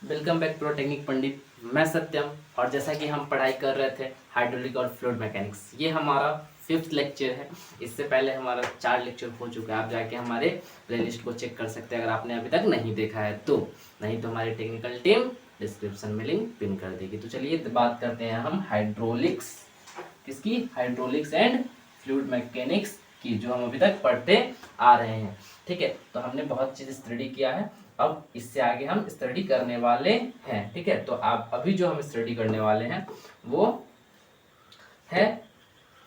Welcome back to technique पंडित। मैं सत्यम। और जैसा कि हम पढ़ाई कर रहे थे हाइड्रोलिक और फ्लूइड मैकेनिक्स, ये हमारा 5th लेक्चर है। इससे पहले हमारा 4 लेक्चर हो चुका है। आप जाके हमारे प्लेलिस्ट को चेक कर सकते हैं अगर आपने अभी तक नहीं देखा है तो। नहीं तो हमारी टेक्निकल टीम डिस्क्रिप्शन में लिंक पिन कर देगी। तो चलिए बात करते हैं हम हाइड्रोलिक्स किसकी, हाइड्रोलिक्स एंड फ्लूइड मैकेनिक्स की, जो हम अभी तक पढ़ते आ रहे हैं। ठीक है, तो हमने बहुत चीज़ स्टडी किया है, अब इससे आगे हम स्टडी करने वाले हैं। ठीक है, तो आप अभी जो हम स्टडी करने वाले हैं वो है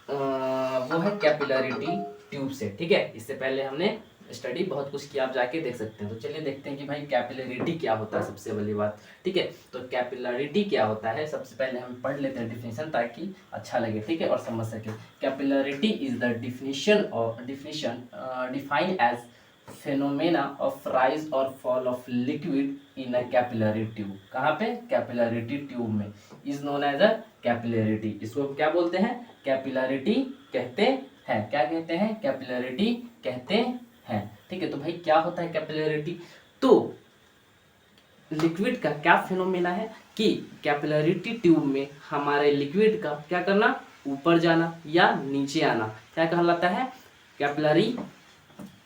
कैपिलरिटी ट्यूब से। ठीक है, इससे पहले हमने स्टडी बहुत कुछ किया, आप जाके देख सकते हैं। तो चलिए देखते हैं कि भाई कैपिलरिटी क्या होता है सबसे पहली बात। ठीक है, तो कैपिलरिटी क्या होता है सबसे पहले हम पढ़ लेते हैं डिफिनेशन, ताकि अच्छा लगे। ठीक है, और समझ सके। Capillarity is the definition define as phenomena of rise or fall of liquid in a capillary tube। कहाँ पे? कैपिलरिटी ट्यूब में। Is known as a capillarity. इसको क्या बोलते हैं? कैपिलरिटी कहते हैं। क्या कहते हैं? कैपिलरिटी कहते हैं। ठीक है, तो भाई क्या होता है कैपिलरिटी? तो लिक्विड का क्या फिनोमेना है कि कैपिलरिटी ट्यूब में हमारे लिक्विड का क्या करना, ऊपर जाना या नीचे आना, क्या कहलाता है?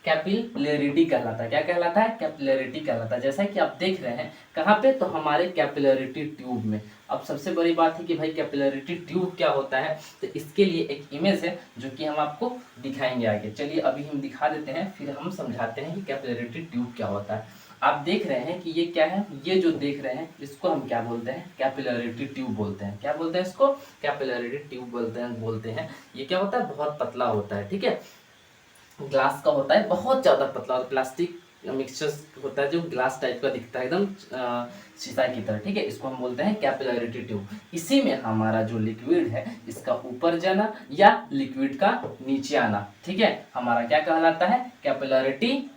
कैपिलरिटी कहलाता है। क्या कहलाता है? कैपिलरिटी कहलाता है। जैसा कि आप देख रहे हैं कहाँ पे, तो हमारे कैपिलरिटी ट्यूब में। अब सबसे बड़ी बात है कि भाई कैपिलरिटी ट्यूब क्या होता है, तो इसके लिए एक इमेज है जो कि हम आपको दिखाएंगे आगे। चलिए अभी हम दिखा देते हैं, फिर हम समझाते हैं कि कैपिलरिटी ट्यूब क्या होता है। आप देख रहे हैं कि ये क्या है, ये जो देख रहे हैं इसको हम क्या बोलते हैं? कैपिलरिटी ट्यूब बोलते हैं। क्या बोलते हैं इसको? कैपिलरिटी ट्यूब बोलते हैं। ये क्या होता है? बहुत पतला होता है। ठीक है, ग्लास का होता है, बहुत ज़्यादा पतला, प्लास्टिक मिक्सचर होता है जो ग्लास टाइप का दिखता है, एकदम शीशा की तरह। ठीक है, इसको हम बोलते हैं कैपिलरिटी ट्यूब। इसी में हमारा जो लिक्विड है इसका ऊपर जाना या लिक्विड का नीचे आना, ठीक है, हमारा क्या कहलाता है? कैपिलरिटी।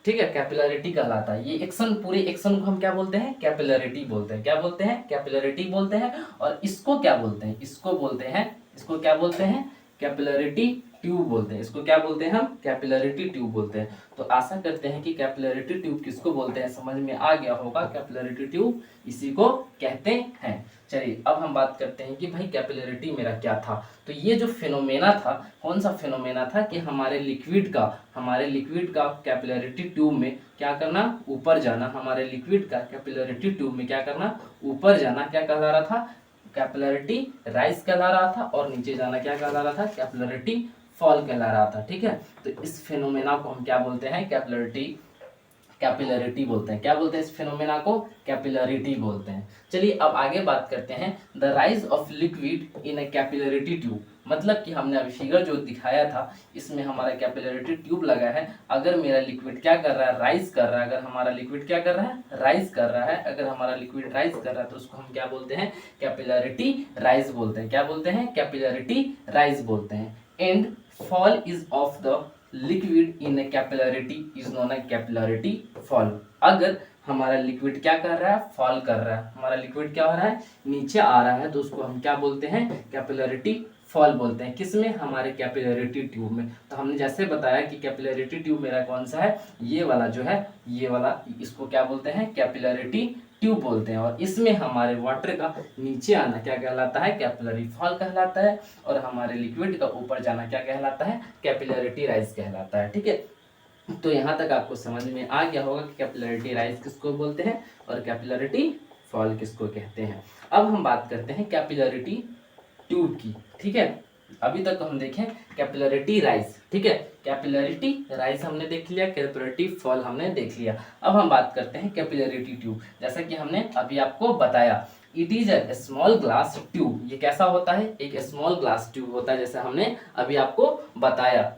ठीक है, कैपिलरिटी कहलाता है। ये एक्शन, पूरे एक्शन को हम क्या बोलते हैं? कैपिलरिटी बोलते हैं। क्या बोलते हैं? कैपिलरिटी बोलते हैं। और इसको क्या बोलते हैं? इसको क्या बोलते हैं? कैपिलरिटी ट्यूब बोलते हैं। इसको क्या बोलते हैं हम? कैपिलरिटी ट्यूब बोलते हैं। तो आशा करते हैं कि कैपिलरिटी ट्यूब किसको बोलते हैं समझ में आ गया होगा। कैपिलरिटी ट्यूब इसी को कहते हैं। चलिए अब हम बात करते हैं कि भाई कैपिलरिटी मेरा क्या था। तो ये जो फिनोमेना था, कौन सा फिनोमेना था कि हमारे लिक्विड का कैपिलरिटी ट्यूब में क्या करना, ऊपर जाना। हमारे लिक्विड का कैपिलरिटी ट्यूब में क्या करना, ऊपर जाना। क्या कहला रहा था? कैपिलरिटी राइज कहला रहा था। और नीचे जाना क्या कहला रहा था? कैपिलरिटी फॉल कहला रहा था। ठीक है, तो इस फिनोमेना को हम क्या बोलते हैं? कैपिलरिटी बोलते हैं। क्या बोलते हैं इस फिनोमेना को? कैपिलरिटी बोलते हैं। चलिए अब आगे बात करते हैं the rise of liquid in a capillarity tube. मतलब कि हमने अभी फिगर जो दिखाया था इसमें हमारा कैपिलरिटी ट्यूब लगा है। अगर मेरा लिक्विड क्या कर रहा है? राइज कर रहा है। अगर हमारा लिक्विड क्या कर रहा है? राइज कर रहा है। अगर हमारा लिक्विड राइज कर रहा है तो उसको हम क्या बोलते हैं? कैपिलरिटी राइज बोलते हैं। क्या बोलते हैं? कैपिलरिटी राइज बोलते हैं। And fall is of the liquid in capillarity is known A capillarity fall. अगर हमारा लिक्विड क्या कर रहा है? फॉल कर रहा है। हमारा लिक्विड क्या हो रहा है? नीचे आ रहा है, तो उसको हम क्या बोलते हैं? कैपिलरिटी फॉल बोलते हैं। किसमें? हमारे कैपिलरिटी ट्यूब में। तो हमने जैसे बताया कि कैपिलरिटी ट्यूब मेरा कौन सा है? ये वाला जो है, ये वाला, इसको क्या बोलते हैं? कैपिलरिटी ट्यूब बोलते हैं। और इसमें हमारे वाटर का नीचे आना क्या कहलाता है? कैपिलरी फॉल कहलाता है। और हमारे लिक्विड का ऊपर जाना क्या कहलाता है? कैपिलरिटी राइज कहलाता है। ठीक है, तो यहाँ तक आपको समझ में आ गया होगा कि कैपिलरिटी राइज किसको बोलते हैं और कैपिलरिटी फॉल किसको कहते हैं। अब हम बात करते हैं कैपिलरिटी ट्यूब की। ठीक है, अभी तक हम देखें कैपिलरिटी राइज। ठीक है, कैपिलरिटी राइज हमने देख लिया, कैपिलरिटी फॉल हमने देख लिया। अब हम बात करते हैं कैपिलरिटी ट्यूब। जैसा कि हमने अभी आपको बताया, it is a small glass tube. ये कैसा होता है? एक स्मॉल ग्लास ट्यूब होता है, जैसा हमने अभी आपको बताया।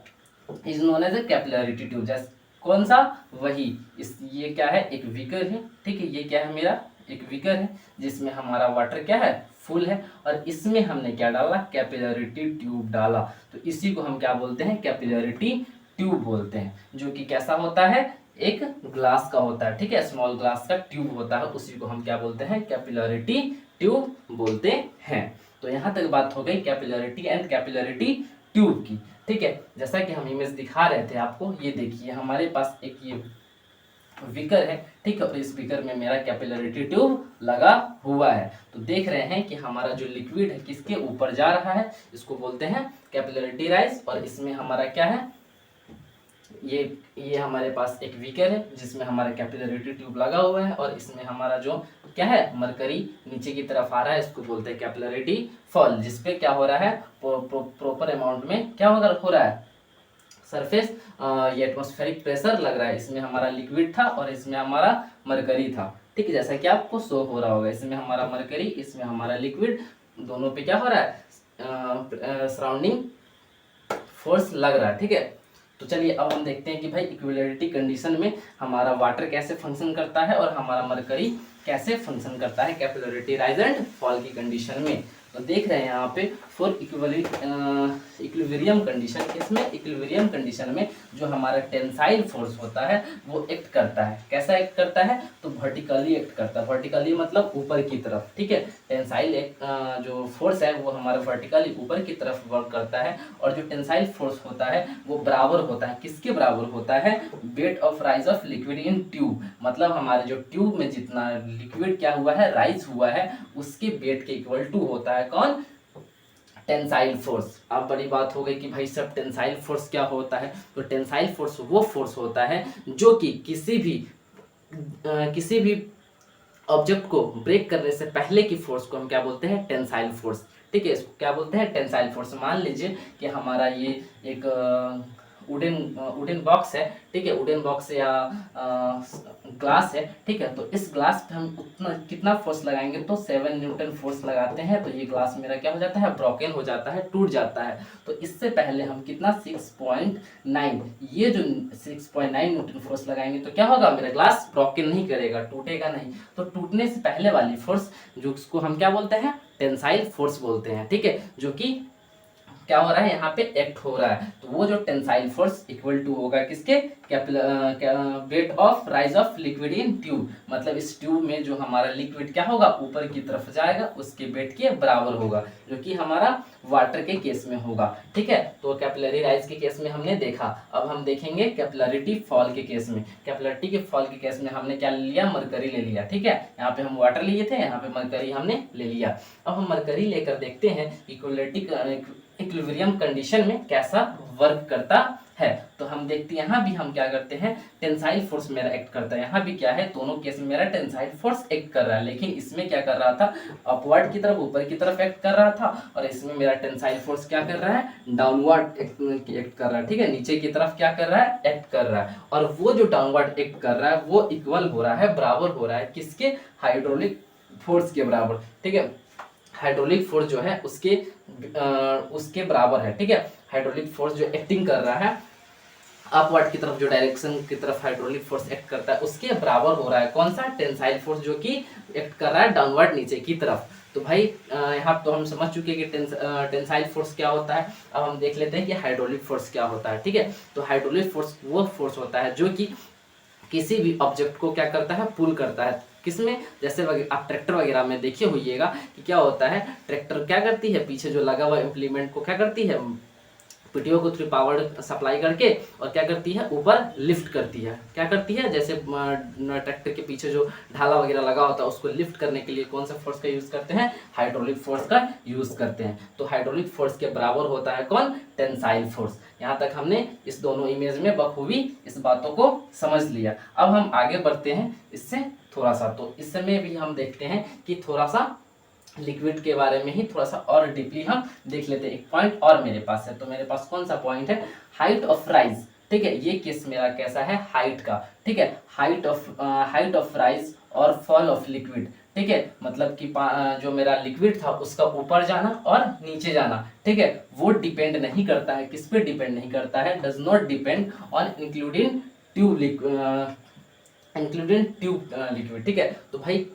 Is known as a capillarity tube. जैसे कौन सा? वही ये क्या है? एक बीकर है। ठीक है, ये क्या है? मेरा एक बीकर है जिसमें हमारा वाटर क्या है? फुल है। और इसमें हमने क्या डाला? कैपिलरिटी ट्यूब डाला। तो इसी को हम क्या बोलते हैं? कैपिलरिटी ट्यूब बोलते हैं, जो कि कैसा होता है? एक ग्लास का होता है। ठीक है, स्मॉल ग्लास का ट्यूब होता है, उसी को हम क्या बोलते हैं? कैपिलरिटी ट्यूब बोलते हैं। तो यहाँ तक बात हो गई कैपिलरिटी एंड कैपिलरिटी ट्यूब की। ठीक है, जैसा कि हम इमेज दिखा रहे थे आपको, ये देखिए हमारे पास एक ये बीकर है, ठीक है, और इस बीकर में मेरा कैपिलरिटी ट्यूब लगा हुआ है। तो देख रहे हैं कि हमारा जो लिक्विड है किसके ऊपर जा रहा है, इसको बोलते हैं कैपिलरिटी राइज। और इसमें हमारा क्या है, ये हमारे पास एक बीकर है जिसमें हमारा कैपिलरिटी ट्यूब लगा हुआ है, और इसमें हमारा जो क्या है मरकरी नीचे की तरफ आ रहा है, इसको बोलते हैं कैपिलरिटी फॉल, जिसपे क्या हो रहा है प्रॉपर अमाउंट में क्या हो रहा है सरफेस ये एटमॉस्फेरिक प्रेशर लग रहा है। इसमें हमारा लिक्विड था और इसमें हमारा मरकरी था, ठीक है, जैसा कि आपको शो हो रहा होगा, इसमें हमारा मरकरी, इसमें हमारा लिक्विड, दोनों पे क्या हो रहा है सराउंडिंग फोर्स लग रहा है, ठीक है। तो चलिए अब हम देखते हैं कि भाई इक्विलिब्रिटी कंडीशन में हमारा वाटर कैसे फंक्शन करता है और हमारा मरकरी कैसे फंक्शन करता है कैपिलरिटी राइज एंड फॉल की कंडीशन में। तो देख रहे हैं यहाँ पे फॉर इक्विलिब्रियम कंडीशन, इसमें इक्विलिब्रियम कंडीशन में जो हमारा टेंसाइल फोर्स होता है वो एक्ट करता है। कैसा एक्ट करता है, तो वर्टिकली एक्ट करता है, वर्टिकली मतलब ऊपर की तरफ, ठीक है। टेंसाइल जो फोर्स है वो हमारा वर्टिकली ऊपर की तरफ वर्क करता है, और जो टेंसाइल फोर्स होता है वो बराबर होता है, किसके बराबर होता है, weight of rise of liquid in tube, मतलब हमारे जो ट्यूब में जितना लिक्विड क्या हुआ है राइज हुआ है उसके वेट के इक्वल टू होता है कौन, टेंसाइल फोर्स। अब बड़ी बात हो गई कि भाई सब टेंसाइल फोर्स क्या होता है, तो टेंसाइल फोर्स वो फोर्स होता है जो कि किसी भी ऑब्जेक्ट को ब्रेक करने से पहले की फोर्स को हम क्या बोलते हैं, टेंसाइल फोर्स, ठीक है, इसको क्या बोलते हैं, टेंसाइल फोर्स। मान लीजिए कि हमारा ये एक वुडन बॉक्स है, ठीक है, वुडन बॉक्स या ग्लास है, ठीक है, तो इस ग्लास पे हम उतना कितना फोर्स लगाएंगे, तो 7 न्यूटन फोर्स लगाते हैं, तो ये ग्लास मेरा क्या हो जाता है, ब्रोकन हो जाता है, टूट जाता है। तो इससे पहले हम कितना 6.9, ये जो 6.9 न्यूटन फोर्स लगाएंगे तो क्या होगा, मेरा ग्लास ब्रोकन नहीं करेगा, टूटेगा नहीं। तो टूटने से पहले वाली फोर्स जो उसको हम क्या बोलते हैं, टेंसाइल फोर्स बोलते हैं, ठीक है, जो कि क्या हो रहा है यहाँ पे एक्ट हो रहा है। तो वो जो टेंसाइल फोर्स इक्वल टू होगा किसके, weight of rise of liquid in tube, मतलब इस ट्यूब में जो हमारा लिक्विड क्या होगा ऊपर की तरफ जाएगा उसके वेट के बराबर होगा, जो कि हमारा वाटर के केस में होगा, ठीक है। तो कैपिलरी राइज के केस में हमने देखा, अब हम देखेंगे कैपिलरिटी फॉल के केस में। कैपिलरिटी के फॉल के केस में हमने क्या ले लिया, मरकरी ले लिया, ठीक है, यहाँ पे हम वाटर लिए थे, यहाँ पे मरकरी हमने ले लिया। अब हम मरकरी लेकर देखते हैं इक्विलिब्रियम कंडीशन में कैसा वर्क करता है। तो हम देखते हैं यहाँ भी हम क्या करते हैं, टेंसाइल फोर्स मेरा एक्ट करता है, यहाँ भी क्या है, दोनों केस में मेरा टेंसाइल फोर्स एक्ट कर रहा है, लेकिन इसमें क्या कर रहा था, अपवर्ड की तरफ ऊपर की तरफ एक्ट कर रहा था, और इसमें मेरा टेंसाइल फोर्स क्या कर रहा है, डाउनवर्ड एक्ट कर रहा है, ठीक है, नीचे की तरफ क्या कर रहा है, एक्ट कर रहा है। और वो जो डाउनवर्ड एक्ट कर रहा है वो इक्वल हो रहा है, बराबर हो रहा है किसके, हाइड्रोलिक फोर्स के बराबर, ठीक है, हाइड्रोलिक फोर्स जो है उसके बराबर है, ठीक है। हाइड्रोलिक फोर्स जो एक्टिंग कर रहा है अपवर्ड की तरफ, जो डायरेक्शन की तरफ हाइड्रोलिक फोर्स एक्ट करता है उसके बराबर हो रहा है कौन सा, टेंसाइल फोर्स जो कि एक्ट कर रहा है डाउनवर्ड नीचे की तरफ। तो भाई यहाँ तो हम समझ चुके हैं कि टेंसाइल फोर्स क्या होता है। अब हम देख लेते हैं कि हाइड्रोलिक फोर्स क्या होता है, ठीक है। तो हाइड्रोलिक फोर्स वो फोर्स होता है जो कि किसी भी ऑब्जेक्ट को क्या करता है, पुल करता है, किसमें, जैसे आप ट्रैक्टर वगैरह में देखिए होइएगा कि क्या होता है, ट्रैक्टर क्या करती है, पीछे जो लगा हुआ इम्प्लीमेंट को क्या करती है, पीटीओ को थ्रू पावर सप्लाई करके और क्या करती है, ऊपर लिफ्ट करती है, क्या करती है, जैसे ट्रैक्टर के पीछे जो ढाला वगैरह लगा होता है उसको लिफ्ट करने के लिए कौन सा फोर्स का यूज करते हैं, हाइड्रोलिक फोर्स का यूज करते हैं। तो हाइड्रोलिक फोर्स के बराबर होता है कौन, टेंसाइल फोर्स। यहाँ तक हमने इस दोनों इमेज में बखूबी इस बातों को समझ लिया। अब हम आगे बढ़ते हैं इससे थोड़ा सा, तो इस समय भी हम देखते हैं कि थोड़ा सा लिक्विड के बारे में ही थोड़ा सा और डीपली हम देख लेते हैं। एक पॉइंट और मेरे पास है, तो मेरे पास कौन सा पॉइंट है, हाइट ऑफ राइज, ठीक है, ये केस मेरा कैसा है, हाइट का, ठीक है, हाइट ऑफ राइज और फॉल ऑफ लिक्विड, ठीक है, मतलब कि जो मेरा लिक्विड था उसका ऊपर जाना और नीचे जाना, ठीक है, वो डिपेंड नहीं करता है, किस पे डिपेंड नहीं करता है, does not depend on including tube liquid, ठीक है। तो भाई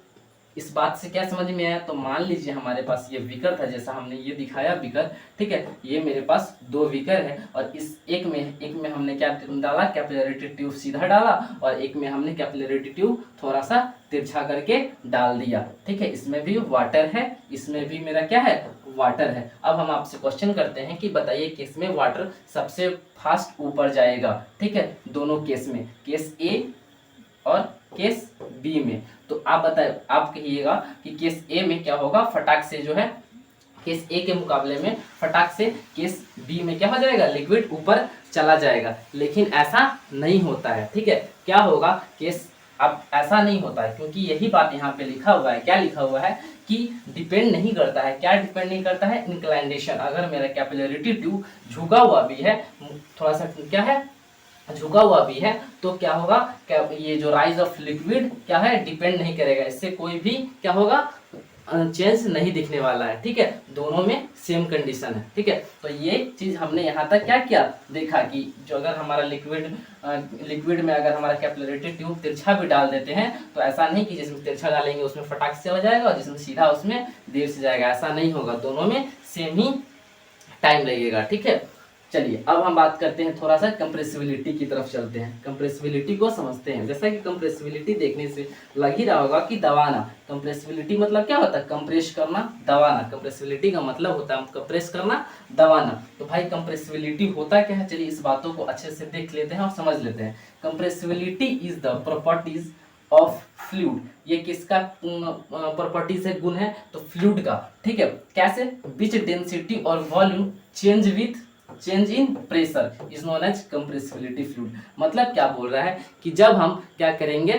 इस बात से क्या समझ में आया, तो मान लीजिए हमारे पास ये बीकर था, जैसा हमने ये दिखाया बीकर, ठीक है, ये मेरे पास 2 बीकर है, और इस एक में हमने क्या डाला, कैपिलरिटी ट्यूब सीधा डाला, और एक में हमने कैपिलरिटी ट्यूब थोड़ा सा तिरछा करके डाल दिया, ठीक है। इसमें भी वाटर है, इसमें भी मेरा क्या है, वाटर है। अब हम आपसे क्वेश्चन करते हैं कि बताइए किस में वाटर सबसे फास्ट ऊपर जाएगा, ठीक है, दोनों केस में, केस ए और केस बी में। तो आप बताए, आप कहिएगा कि केस ए में क्या होगा, फटाक से जो है केस ए के मुकाबले में फटाक से केस बी में क्या हो जाएगा, लिक्विड ऊपर चला जाएगा। लेकिन ऐसा नहीं होता है, ठीक है। क्या होगा केस, अब ऐसा नहीं होता है क्योंकि यही बात यहाँ पे लिखा हुआ है। क्या लिखा हुआ है कि डिपेंड नहीं करता है, क्या डिपेंड नहीं करता है, इंक्लाइनेशन। अगर मेरा कैपिलरिटी ट्यूब झुका हुआ भी है, थोड़ा सा क्या है, झुका हुआ भी है, तो क्या होगा, क्या ये जो राइज ऑफ लिक्विड क्या है, डिपेंड नहीं करेगा, इससे कोई भी क्या होगा, चेंज नहीं दिखने वाला है, ठीक है। दोनों में सेम कंडीशन है, ठीक है। तो ये चीज हमने यहाँ तक क्या किया, देखा कि जो अगर हमारा लिक्विड में अगर हमारा कैपिलरिटी ट्यूब तिरछा भी डाल देते हैं तो ऐसा नहीं कि जिसमें तिरछा डालेंगे उसमें फटाक से हो जाएगा और जिसमें सीधा उसमें देर से जाएगा, ऐसा नहीं होगा। दोनों में सेम ही टाइम लगेगा, ठीक है। चलिए अब हम बात करते हैं, थोड़ा सा कंप्रेसिबिलिटी की तरफ चलते हैं, कंप्रेसिबिलिटी को समझते हैं। जैसा कि कंप्रेसिबिलिटी देखने से लग ही रहा होगा कि दबाना, कंप्रेसिबिलिटी मतलब क्या होता है, कंप्रेस करना, दबाना। कंप्रेसिबिलिटी का मतलब होता है कंप्रेस करना, दबाना। तो भाई कंप्रेसिबिलिटी होता क्या है, चलिए इस बातों को अच्छे से देख लेते हैं और समझ लेते हैं। Compressibility is the properties of fluid, ये किसका प्रॉपर्टीज है, गुण है, तो फ्लूइड का, ठीक है। कैसे, विच डेंसिटी और volume change with change in pressure is known as compressibility fluid. मतलब क्या बोल रहा है कि जब हम क्या करेंगे,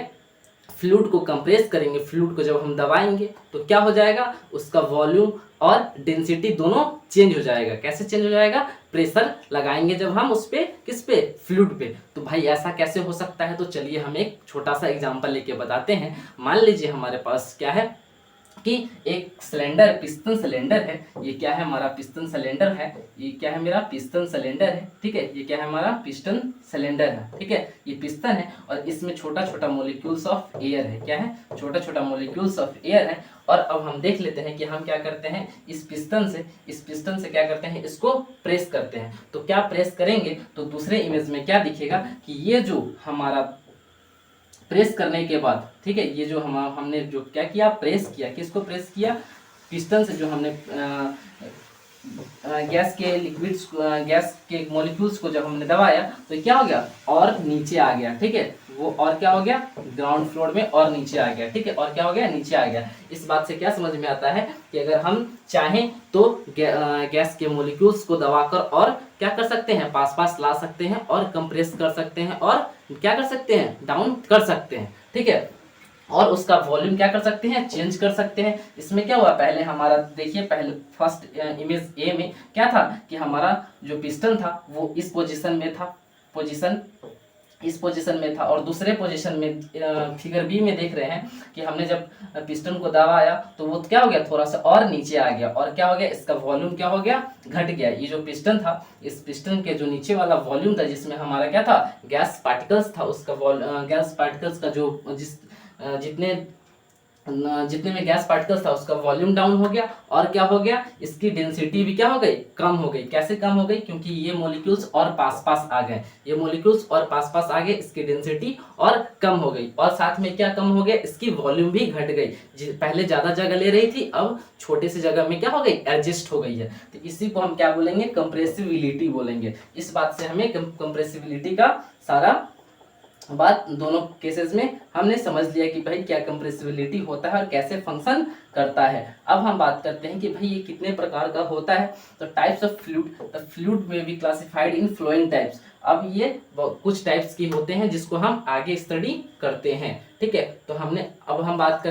फ्लूइड को कंप्रेस करेंगे, फ्लूइड को जब हम दबाएंगे तो क्या हो जाएगा, उसका वॉल्यूम और डेंसिटी दोनों चेंज हो जाएगा। कैसे चेंज हो जाएगा, प्रेशर लगाएंगे जब हम उस पे, किस पे, फ्लूइड पे। तो भाई ऐसा कैसे हो सकता है, तो चलिए हम एक छोटा सा एग्जांपल लेके बताते हैं। मान लीजिए हमारे पास क्या है कि एक सिलेंडर, पिस्टन सिलेंडर है, ये क्या है हमारा पिस्टन सिलेंडर है, ये क्या है मेरा पिस्टन सिलेंडर है, ठीक है। ये क्या है हमारा पिस्टन सिलेंडर है, ठीक है। ये पिस्टन है और इसमें छोटा छोटा मोलिक्यूल्स ऑफ एयर है, क्या है, छोटा छोटा मोलिक्यूल्स ऑफ एयर है। और अब हम देख लेते हैं कि हम क्या करते हैं, इस पिस्टन से क्या करते हैं, इसको प्रेस करते हैं। तो क्या प्रेस करेंगे, तो दूसरे इमेज में क्या दिखेगा कि ये जो हमारा प्रेस करने के बाद, ठीक है, ये जो हमने जो क्या किया, प्रेस किया, किसको प्रेस किया, पिस्टन से जो हमने गैस के लिक्विड्स, गैस के मॉलिक्यूल्स को जब हमने दबाया तो क्या हो गया, और नीचे आ गया, ठीक है। वो और क्या हो गया, ग्राउंड फ्लोर में और नीचे आ गया, ठीक है। और क्या हो गया, नीचे आ गया। इस बात से क्या समझ में आता है कि अगर हम चाहें तो गैस के मॉलिक्यूल्स को दबाकर और क्या कर सकते हैं, पास ला सकते हैं और कंप्रेस कर सकते हैं और क्या कर सकते हैं, डाउन कर सकते हैं, ठीक है। और उसका वॉल्यूम क्या कर सकते हैं, चेंज कर सकते हैं। इसमें क्या हुआ, पहले हमारा देखिए, पहले फर्स्ट इमेज ए में क्या था कि हमारा जो पिस्टन था वो इस पोजीशन में था, इस पोजीशन में था। और दूसरे पोजीशन में फिगर बी में देख रहे हैं कि हमने जब पिस्टन को दबाया तो वो क्या हो गया, थोड़ा सा और नीचे आ गया। और क्या हो गया, इसका वॉल्यूम क्या हो गया, घट गया। ये जो पिस्टन था, इस पिस्टन के जो नीचे वाला वॉल्यूम था जिसमें हमारा क्या था, गैस पार्टिकल्स था, उसका गैस पार्टिकल्स का जो जितने में गैस पार्टिकल्स था उसका वॉल्यूम डाउन हो गया। और क्या हो गया, इसकी डेंसिटी भी क्या हो गई, कम हो गई। कैसे कम हो गई, क्योंकि ये मॉलिक्यूल्स और पास आ गए, ये मॉलिक्यूल्स और पास आ गए, इसकी डेंसिटी और कम हो गई। और साथ में क्या कम हो गया, इसकी वॉल्यूम भी घट गई। पहले ज्यादा जगह ले रही थी, अब छोटे से जगह में क्या हो गई, एडजस्ट हो गई है। तो इसी को हम क्या बोलेंगे, कंप्रेसिबिलिटी बोलेंगे। इस बात से हमें कंप्रेसिबिलिटी का सारा बात दोनों केसेस में हमने समझ लिया कि भाई क्या कंप्रेसिबिलिटी होता है और कैसे फंक्शन करता है। अब हम बात करते हैं कि भाई ये कितने प्रकार का होता है। तो types of fluid, the fluid में be classified in flowing types. अब ये कुछ टाइप्स के होते हैं जिसको हम आगे स्टडी करते हैं, ठीक है। तो अब हम बात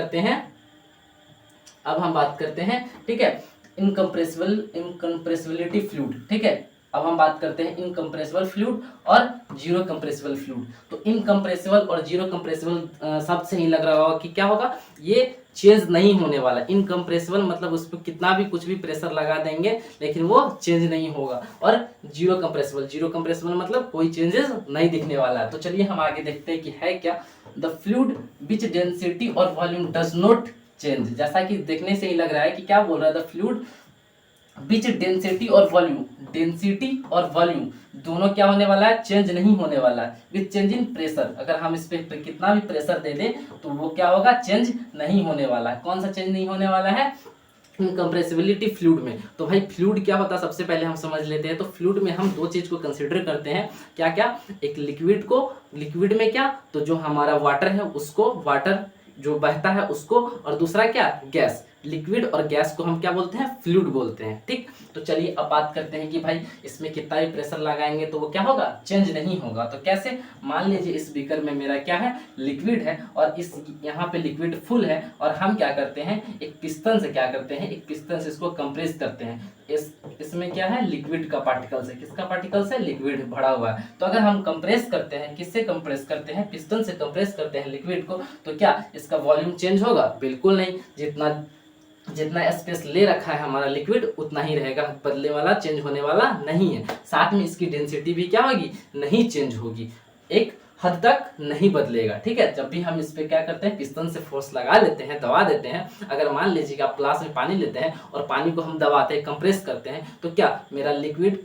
करते हैं, ठीक है, इनकम्प्रेसिबिलिटी फ्लूइड, ठीक है। अब हम बात करते हैं इनकम्प्रेसिबल फ्लूइड और जीरो कंप्रेसिबल फ्लूइड। तो इनकम्प्रेसिबल और जीरो कंप्रेसिबल शब्द से ही लग रहा होगा कि क्या होगा, ये चेंज नहीं होने वाला। इनकम्प्रेसिबल मतलब उस पर कितना भी कुछ भी प्रेशर लगा देंगे लेकिन वो चेंज नहीं होगा। और जीरो कंप्रेसिबल मतलब कोई चेंजेस नहीं दिखने वाला है। तो चलिए हम आगे देखते हैं कि है क्या, द फ्लूइड विच डेंसिटी और वॉल्यूम डज नॉट चेंज। जैसा कि देखने से ही लग रहा है कि क्या बोल रहा है, द फ्लूइड विच डेंसिटी और वॉल्यूम दोनों क्या होने वाला है, चेंज नहीं होने वाला है। विथ चेंज इन प्रेशर, अगर हम इस पे कितना भी प्रेशर दे दें तो वो क्या होगा, चेंज नहीं होने वाला है। कौन सा चेंज नहीं होने वाला है, इनकम्प्रेसिबिलिटी फ्लूइड में। तो भाई फ्लूइड क्या होता है सबसे पहले हम समझ लेते हैं। तो फ्लूइड में हम दो चीज को कंसिडर करते हैं, क्या क्या, एक लिक्विड को, लिक्विड में क्या, तो जो हमारा वाटर है उसको, वाटर जो बहता है उसको, और दूसरा क्या, गैस। लिक्विड और गैस को हम क्या बोलते हैं, फ्लूइड बोलते हैं। ठीक, तो चलिए अब बात करते हैं कि भाई इसमें कितना भी प्रेशर लगाएंगे तो वो क्या होगा, चेंज नहीं होगा। तो कैसे, मान लीजिए इस बीकर में मेरा क्या है, लिक्विड है, और इस यहाँ पे लिक्विड फुल है, और हम क्या करते हैं, एक पिस्टन से क्या करते हैं, एक पिस्टन से इसको कंप्रेस करते हैं। इसमें क्या है, लिक्विड का पार्टिकल्स है, किसका पार्टिकल्स है, लिक्विड भरा हुआ है। तो अगर हम कंप्रेस करते हैं, किससे कंप्रेस करते हैं, पिस्टन से कंप्रेस करते हैं लिक्विड को, तो क्या इसका वॉल्यूम चेंज होगा, बिल्कुल नहीं। जितना स्पेस ले रखा है हमारा लिक्विड उतना ही रहेगा, बदलने वाला, चेंज होने वाला नहीं है। साथ में इसकी डेंसिटी भी क्या होगी, नहीं चेंज होगी, एक हद तक नहीं बदलेगा। ठीक है, जब भी हम इस पे क्या करते हैं, पिस्टन से फोर्स लगा लेते हैं, दबा देते हैं। अगर मान लीजिए आप ग्लास में पानी लेते हैं और पानी को हम दबाते हैं, कंप्रेस करते हैं, तो क्या मेरा लिक्विड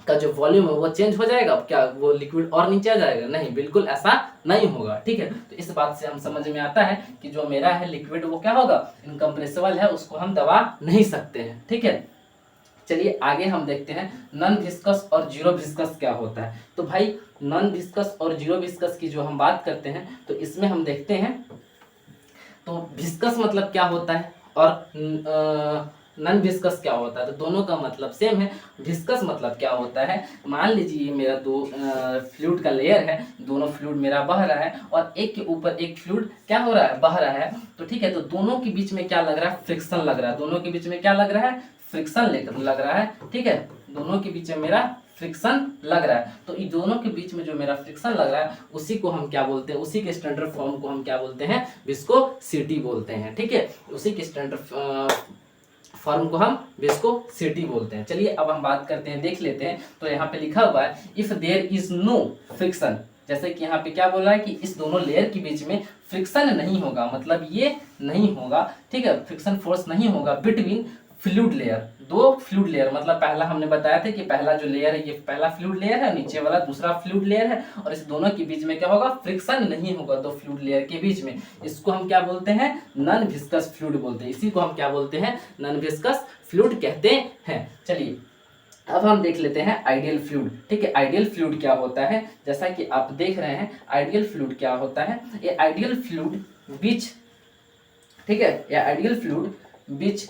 का जो वॉल्यूम है वो चेंज हो जाएगा, क्या वो लिक्विड और नीचे आ जाएगा, नहीं, बिल्कुल ऐसा नहीं होगा। ठीक है, तो इस बात से हम समझ में आता है कि जो मेरा है लिक्विड वो क्या होगा, इनकम्प्रेसिबल है, उसको हम दबा नहीं सकते हैं। ठीक है, चलिए आगे हम देखते हैं नॉन विस्कस और जीरो विस्कस क्या होता है। तो भाई नॉन विस्कस और जीरो विस्कस की जो हम बात करते हैं, तो इसमें हम देखते हैं, तो विस्कस मतलब क्या होता है और नॉन विस्कस क्या होता है, तो दोनों का मतलब सेम है। विस्कस मतलब क्या होता है, मान लीजिए ये मेरा दो फ्लूइड का लेयर है, दोनों फ्लूइड मेरा बह रहा है, और एक के ऊपर एक फ्लूइड क्या हो रहा है, बह रहा है। तो ठीक है, तो दोनों के बीच में क्या लग रहा है, फ्रिक्शन लग रहा है, दोनों के बीच में क्या लग रहा है, फ्रिक्शन लग रहा है। ठीक है, दोनों के बीच में मेरा फ्रिक्शन लग रहा है। तो इन दोनों के बीच में जो मेरा फ्रिक्शन लग रहा है उसी को हम क्या बोलते हैं, उसी के स्टैंडर्ड फॉर्म को हम क्या बोलते हैं, विस्कोसिटी बोलते हैं। ठीक है, उसी के स्टैंडर्ड फॉर्म को हम विस्कोसिटी बोलते हैं। चलिए अब हम बात करते हैं, देख लेते हैं। तो यहाँ पे लिखा हुआ है if there is no friction, जैसे कि यहाँ पे क्या बोल रहा है कि इस दोनों लेयर के बीच में फ्रिक्शन नहीं होगा, मतलब ये नहीं होगा। ठीक है, फ्रिक्शन फोर्स नहीं होगा बिटवीन फ्लूइड लेयर, दो फ्लूइड लेयर, मतलब पहला हमने बताया था कि पहला जो लेयर है ये पहला फ्लूइड लेयर है, नीचे वाला दूसरा फ्लूइड लेयर है, और इस दोनों के बीच में क्या होगा, फ्रिक्शन नहीं होगा दो फ्लूइड लेयर के बीच में। इसको हम क्या बोलते हैं, नॉन विस्कस फ्लूइड बोलते हैं, इसी को हम क्या बोलते हैं, नॉन विस्कस फ्लूइड कहते हैं। चलिए अब हम देख लेते हैं आइडियल फ्लूइड। ठीक है, आइडियल फ्लूइड क्या होता है, जैसा कि आप देख रहे हैं आइडियल फ्लूइड क्या होता है, ये आइडियल फ्लूइड बीच, ठीक है, ये आइडियल फ्लूइड बीच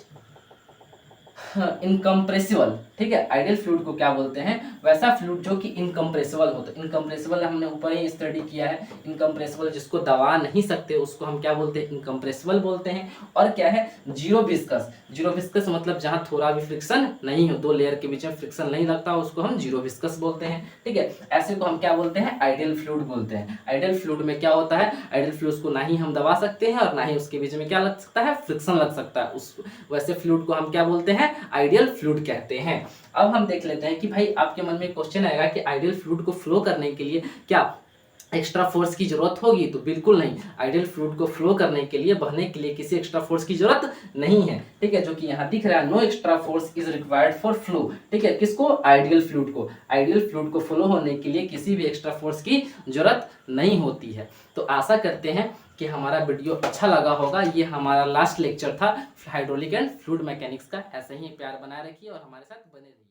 इनकम्प्रेसिबल। ठीक है, आइडियल फ्लूइड को क्या बोलते हैं, वैसा फ्लूइड जो कि इनकम्प्रेसिबल होता है। इनकम्प्रेसिबल हमने ऊपर ही स्टडी किया है, इनकम्प्रेसिबल जिसको दबा नहीं सकते उसको हम क्या बोलते हैं, इनकम्प्रेसिबल बोलते हैं। और क्या है, जीरो विस्कस। जीरो विस्कस मतलब जहां थोड़ा भी फ्रिक्शन नहीं हो, दो लेयर के बीच में फ्रिक्शन नहीं लगता, उसको हम जीरो विस्कस बोलते हैं। ठीक है, ऐसे को हम क्या बोलते हैं, आइडियल फ्लूइड बोलते हैं। आइडियल फ्लूइड में क्या होता है, आइडियल फ्लूइड को ना ही हम दबा सकते हैं और ना ही उसके बीच में क्या लग सकता है, फ्रिक्शन लग सकता है। उस वैसे फ्लूइड को हम क्या बोलते हैं, आइडियल फ्लूइड कहते हैं। अब हम देख लेते हैं कि भाई आपके मन में क्वेश्चन आएगा कि आइडियल फ्लूइड को फ्लो करने के लिए क्या एक्स्ट्रा फोर्स की जरूरत होगी, तो बिल्कुल नहीं। आइडियल फ्लूइड को फ्लो करने के लिए, बहने के लिए किसी एक्स्ट्रा फोर्स की जरूरत नहीं है। ठीक है, जो कि यहाँ दिख रहा है, no extra force is required for flow. ठीक है, किसको, आइडियल फ्लूइड को। आइडियल फ्लूइड को फ्लो होने के लिए किसी भी एक्स्ट्रा फोर्स की जरूरत नहीं होती है। तो आशा करते हैं कि हमारा वीडियो अच्छा लगा होगा। ये हमारा लास्ट लेक्चर था हाइड्रोलिक एंड फ्लूइड मैकेनिक्स का। ऐसे ही प्यार बनाए रखिए और हमारे साथ बने रहिए।